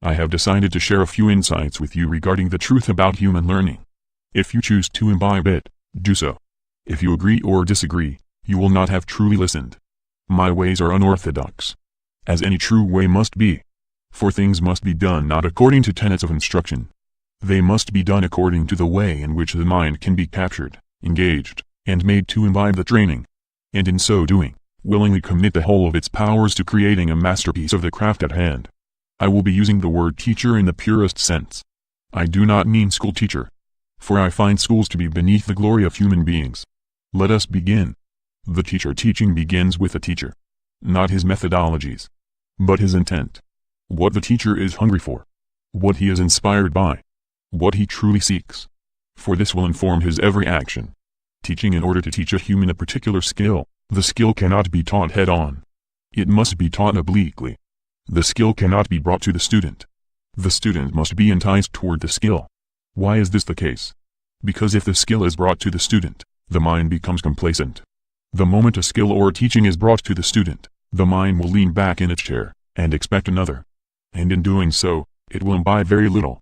I have decided to share a few insights with you regarding the truth about human learning. If you choose to imbibe it, do so. If you agree or disagree, you will not have truly listened. My ways are unorthodox, as any true way must be. For things must be done not according to tenets of instruction. They must be done according to the way in which the mind can be captured, engaged, and made to imbibe the training. And in so doing, willingly commit the whole of its powers to creating a masterpiece of the craft at hand. I will be using the word teacher in the purest sense. I do not mean school teacher, for I find schools to be beneath the glory of human beings. Let us begin. The teacher teaching begins with the teacher, not his methodologies, but his intent. What the teacher is hungry for, what he is inspired by, what he truly seeks. For this will inform his every action. Teaching in order to teach a human a particular skill, the skill cannot be taught head-on. It must be taught obliquely. The skill cannot be brought to the student. The student must be enticed toward the skill. Why is this the case? Because if the skill is brought to the student, the mind becomes complacent. The moment a skill or teaching is brought to the student, the mind will lean back in its chair, and expect another. And in doing so, it will imbibe very little.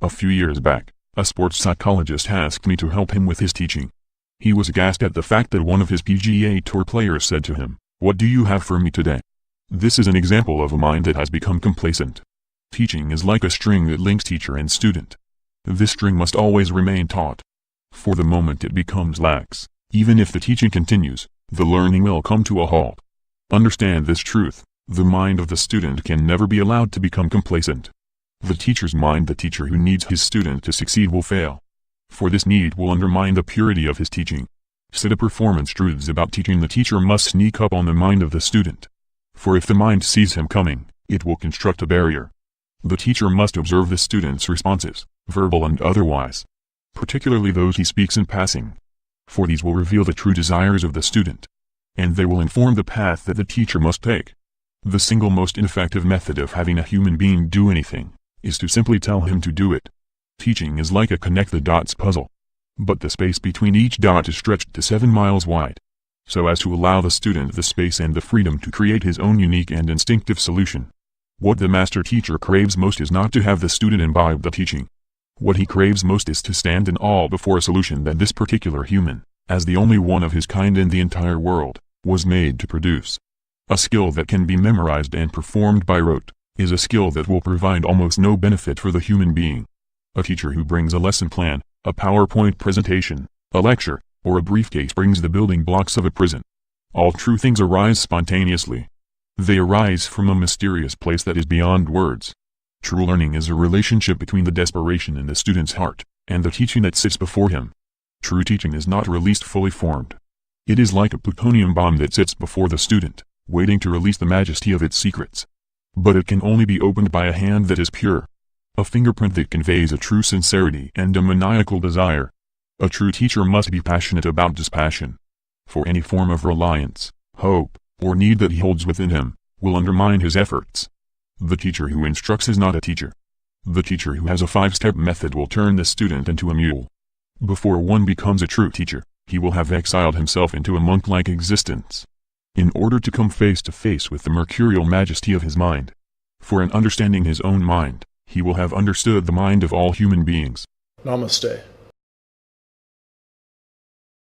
A few years back, a sports psychologist asked me to help him with his teaching. He was aghast at the fact that one of his PGA Tour players said to him, "What do you have for me today?" This is an example of a mind that has become complacent. Teaching is like a string that links teacher and student. This string must always remain taut. For the moment it becomes lax, even if the teaching continues, the learning will come to a halt. Understand this truth: the mind of the student can never be allowed to become complacent. The teacher's mind, the teacher who needs his student to succeed, will fail. For this need will undermine the purity of his teaching. Siddha performance truths about teaching: the teacher must sneak up on the mind of the student. For if the mind sees him coming, it will construct a barrier. The teacher must observe the student's responses, verbal and otherwise, particularly those he speaks in passing. For these will reveal the true desires of the student, and they will inform the path that the teacher must take. The single most ineffective method of having a human being do anything is to simply tell him to do it. Teaching is like a connect-the-dots puzzle, but the space between each dot is stretched to 7 miles wide, so as to allow the student the space and the freedom to create his own unique and instinctive solution. What the master teacher craves most is not to have the student imbibe the teaching. What he craves most is to stand in awe before a solution that this particular human, as the only one of his kind in the entire world, was made to produce. A skill that can be memorized and performed by rote is a skill that will provide almost no benefit for the human being. A teacher who brings a lesson plan, a PowerPoint presentation, a lecture, or a briefcase brings the building blocks of a prison. All true things arise spontaneously. They arise from a mysterious place that is beyond words. True learning is a relationship between the desperation in the student's heart, and the teaching that sits before him. True teaching is not released fully formed. It is like a plutonium bomb that sits before the student, waiting to release the majesty of its secrets. But it can only be opened by a hand that is pure. A fingerprint that conveys a true sincerity and a maniacal desire. A true teacher must be passionate about dispassion. For any form of reliance, hope, or need that he holds within him, will undermine his efforts. The teacher who instructs is not a teacher. The teacher who has a 5-step method will turn the student into a mule. Before one becomes a true teacher, he will have exiled himself into a monk-like existence, in order to come face to face with the mercurial majesty of his mind. For in understanding his own mind, he will have understood the mind of all human beings. Namaste.